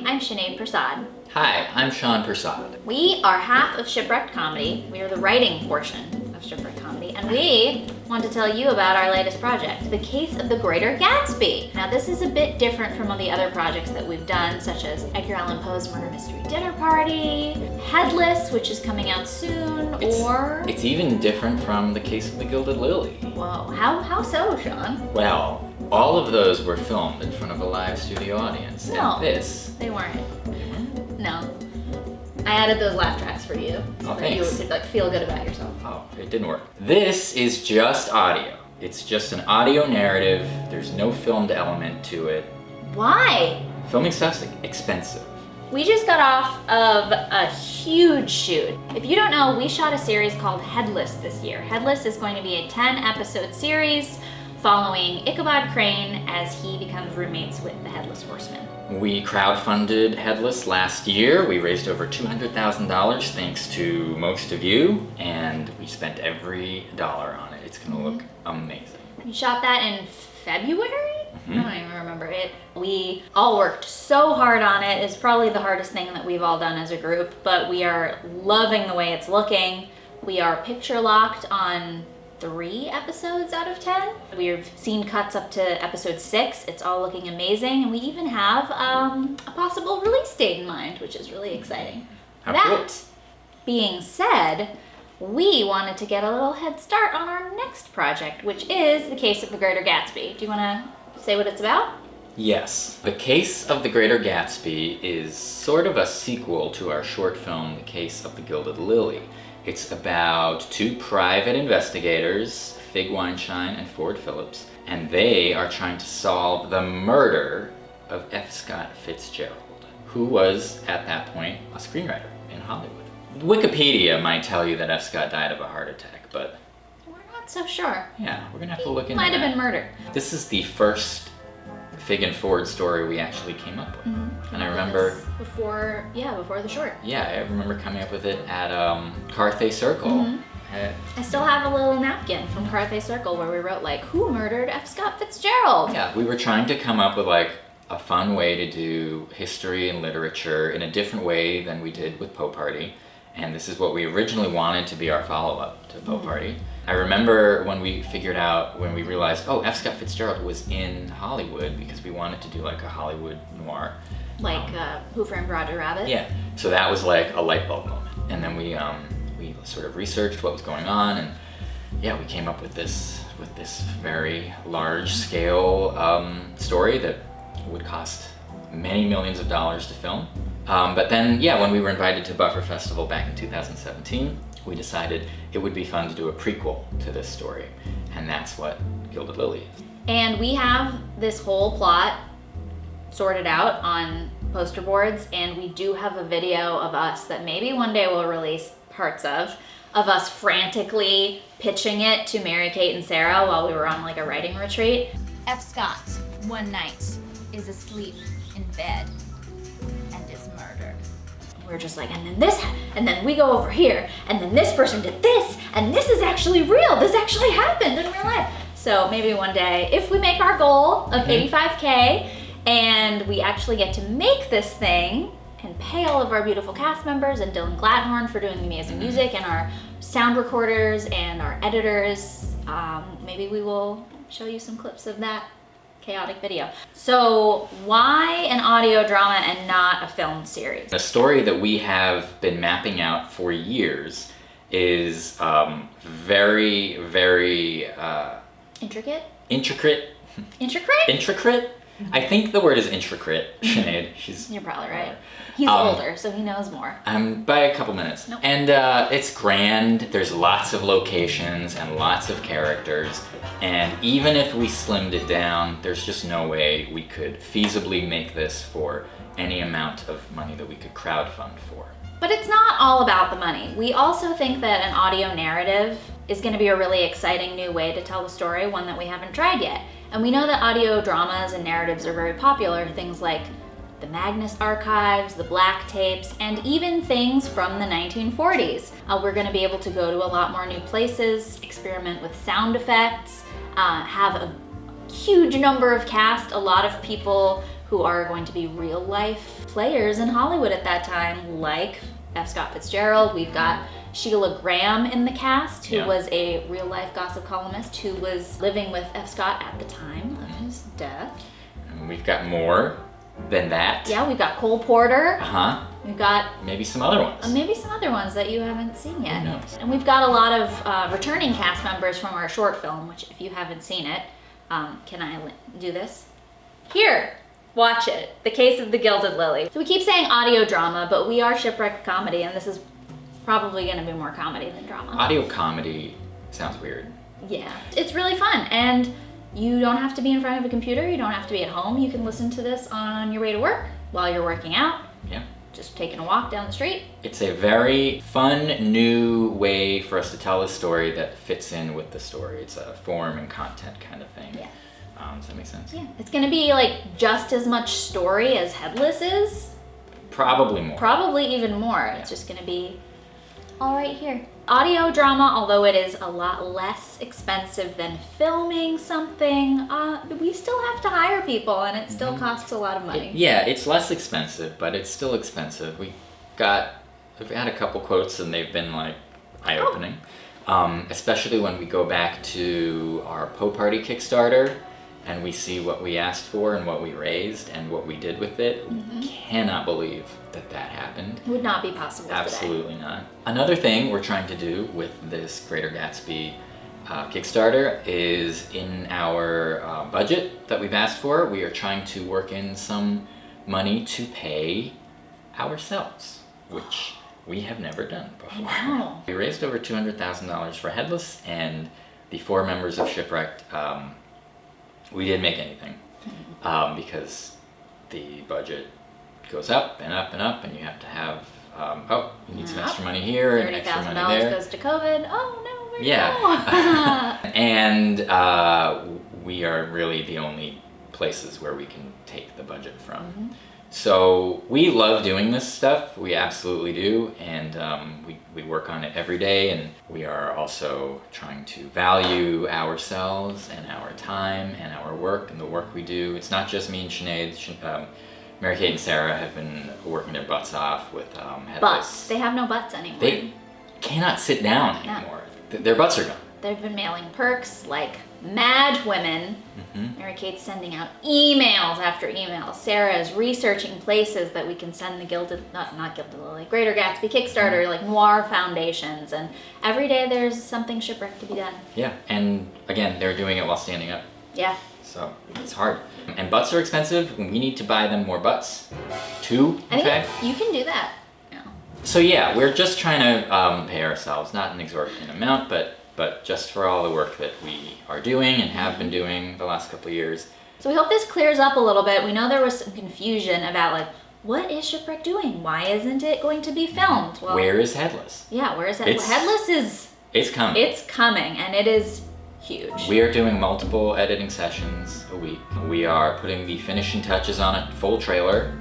I'm Sinéad Prasad. Hi, I'm Sean Prasad. We are half of Shipwrecked Comedy. We are the writing portion of Shipwrecked Comedy, and we want to tell you about our latest project, The Case of the Greater Gatsby. Now, this is a bit different from all the other projects that we've done, such as Edgar Allan Poe's Murder Mystery Dinner Party, Headless, which is coming out soon, It's even different from The Case of the Gilded Lily. Whoa, how so, Sean? Well, all of those were filmed in front of a live studio audience, No, and this... they weren't. No. I added those laugh tracks for you. So that thanks. you would feel good about yourself. Oh, it didn't work. This is just audio. It's just an audio narrative. There's no filmed element to it. Why? Filming stuff's expensive. We just got off of a huge shoot. If you don't know, we shot a series called Headless this year. Headless is going to be a 10-episode series following Ichabod Crane as he becomes roommates with the Headless Horseman. We crowdfunded Headless last year. We raised over $200,000 thanks to most of you, and we spent every dollar on it. It's gonna look amazing. We shot that in February? I don't even remember it. We all worked so hard on it. It's probably the hardest thing that we've all done as a group, but we are loving the way it's looking. We are picture locked on 3 episodes out of 10. We've seen cuts up to episode 6. It's all looking amazing, and we even have a possible release date in mind, which is really exciting. That being said, we wanted to get a little head start on our next project, which is The Case of the Greater Gatsby. Do you want to say what it's about? Yes. The Case of the Greater Gatsby is sort of a sequel to our short film, The Case of the Gilded Lily. It's about 2 private investigators, Fig Weinstein and Ford Phillips, and they are trying to solve the murder of F. Scott Fitzgerald, who was, at that point, a screenwriter in Hollywood. Wikipedia might tell you that F. Scott died of a heart attack, but... we're not so sure. Yeah, we're gonna have to look into Might that. have been murdered. This is the first Fig and Ford story we actually came up with. And I remember... before the short. Yeah, I remember coming up with it at Carthay Circle. I still have a little napkin from Carthay Circle where we wrote, like, who murdered F. Scott Fitzgerald? Yeah, we were trying to come up with, like, a fun way to do history and literature in a different way than we did with Poe Party. And this is what we originally wanted to be our follow-up to Poe Party. I remember when we realized, oh, F. Scott Fitzgerald was in Hollywood because we wanted to do like a Hollywood noir. Like Who Framed Roger Rabbit? Yeah, so that was like a light bulb moment. And then we sort of researched what was going on, and yeah, we came up with this very large scale story that would cost many millions of dollars to film. But then, yeah, when we were invited to Buffer Festival back in 2017, we decided it would be fun to do a prequel to this story, and that's what Gilded Lily is. And we have this whole plot sorted out on poster boards, and we do have a video of us that maybe one day we'll release parts of us frantically pitching it to Mary Kate and Sarah while we were on like a writing retreat. F. Scott, one night, is asleep in bed and is murdered. We're just like, and then this, and then we go over here, and then this person did this, and this is actually real. This actually happened in real life. So maybe one day, if we make our goal of 85K, and we actually get to make this thing and pay all of our beautiful cast members and Dylan Gladhorn for doing the amazing music and our sound recorders and our editors, maybe we will show you some clips of that chaotic video. So why an audio drama and not a film series? A story that we have been mapping out for years is very, very... Intricate? Intricate? Intricate? Intricate? I think the word is intricate, Sinead. You're probably right. He's older, so he knows more. By a couple minutes. Nope. And it's grand. There's lots of locations and lots of characters. And even if we slimmed it down, there's just no way we could feasibly make this for any amount of money that we could crowdfund for. But it's not all about the money. We also think that an audio narrative is going to be a really exciting new way to tell the story, one that we haven't tried yet. And we know that audio dramas and narratives are very popular, things like the Magnus Archives, the Black Tapes, and even things from the 1940s. We're going to be able to go to a lot more new places, experiment with sound effects, have a huge number of cast, a lot of people who who are going to be real life players in Hollywood at that time, like F. Scott Fitzgerald. We've got Sheila Graham in the cast, who was a real life gossip columnist who was living with F. Scott at the time of his death. And we've got more than that. Yeah, we've got Cole Porter. We've got maybe some other ones that you haven't seen yet. Who knows? And we've got a lot of returning cast members from our short film, which if you haven't seen it, can I do this? Here, watch it. The Case of the Gilded Lily. So we keep saying audio drama, but we are Shipwrecked comedy, and this is probably gonna be more comedy than drama. Audio comedy sounds weird. Yeah, it's really fun, and you don't have to be in front of a computer, you don't have to be at home. You can listen to this on your way to work, while you're working out. Yeah. Just taking a walk down the street. It's a very fun, new way for us to tell a story that fits in with the story. It's a form and content kind of thing. Yeah. Does that make sense? Yeah. It's gonna be like just as much story as Headless is. Probably more. Probably even more. Yeah. It's just gonna be all right here. Audio drama, although it is a lot less expensive than filming something, we still have to hire people, and it still costs a lot of money. It's less expensive, but it's still expensive. We've had a couple quotes, and they've been like eye-opening. Especially when we go back to our Poe Party Kickstarter, and we see what we asked for and what we raised and what we did with it. We cannot believe that happened. Would not be possible Absolutely today. not. Another thing we're trying to do with this Greater Gatsby Kickstarter is in our budget that we've asked for, we are trying to work in some money to pay ourselves, which we have never done before. I know. We raised over $200,000 for Headless, and the 4 members of Shipwrecked, we didn't make anything because the budget goes up and up and up, and you have to have you need some extra money here and extra money there. $30,000 goes to COVID. Oh no, where'd it go? And we are really the only places where we can take the budget from. So we love doing this stuff. We absolutely do, and we work on it every day, and we are also trying to value ourselves and our time and our work and the work we do. It's not just me and Sinead. Mary Kate and Sarah have been working their butts off with Headless. Butts. They have no butts anymore. They cannot sit down anymore. Their butts are gone. They've been mailing perks like mad women. Mary Kate's sending out emails after emails. Sarah is researching places that we can send the not Gilded Lily, Greater Gatsby Kickstarter, like noir foundations. And every day there's something Shipwrecked to be done. Yeah, and again, they're doing it while standing up. Yeah. So it's hard. And butts are expensive. We need to buy them more butts. 2, in fact. You can do that. Yeah. So yeah, we're just trying to pay ourselves, not an exorbitant amount, but just for all the work that we are doing and have been doing the last couple of years. So we hope this clears up a little bit. We know there was some confusion about like, what is Shipwrecked doing? Why isn't it going to be filmed? Well, where is Headless? Yeah, where is Headless? Headless is... It's coming. It's coming, and it is huge. We are doing multiple editing sessions a week. We are putting the finishing touches on a full trailer.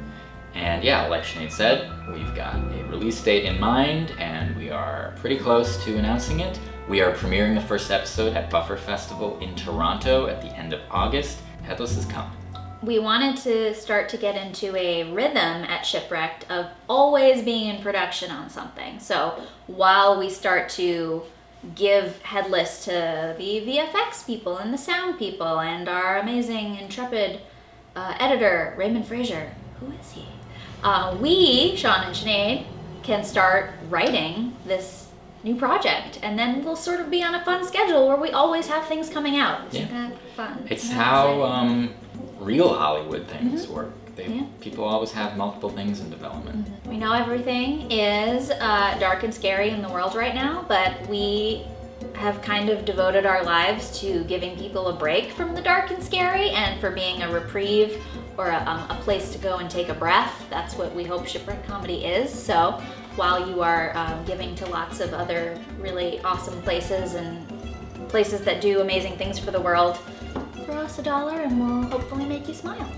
And yeah, like Sinead said, we've got a release date in mind, and we are pretty close to announcing it. We are premiering the first episode at Buffer Festival in Toronto at the end of August. Headless is coming. We wanted to start to get into a rhythm at Shipwrecked of always being in production on something. So while we start to give Headless to the VFX people and the sound people and our amazing, intrepid editor, Raymond Fraser, who is he? We, Sean and Sinead, can start writing this new project, and then we'll sort of be on a fun schedule where we always have things coming out. Isn't that fun? It's how real Hollywood things work. People always have multiple things in development. We know everything is dark and scary in the world right now, but we have kind of devoted our lives to giving people a break from the dark and scary and for being a reprieve or a place to go and take a breath. That's what we hope Shipwrecked Comedy is. So while you are giving to lots of other really awesome places and places that do amazing things for the world, throw us $1 and we'll hopefully make you smile.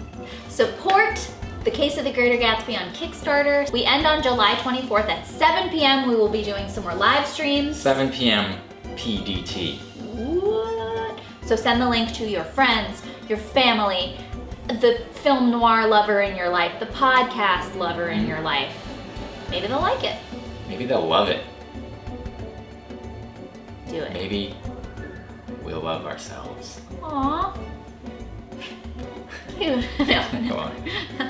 Support The Case of the Greater Gatsby on Kickstarter. We end on July 24th at 7 p.m. We will be doing some more live streams. 7 p.m. PDT. What? So send the link to your friends, your family, the film noir lover in your life, the podcast lover in your life. Maybe they'll like it. Maybe they'll love it. Do it. Maybe we'll love ourselves. Aww. Cute. No. Go on.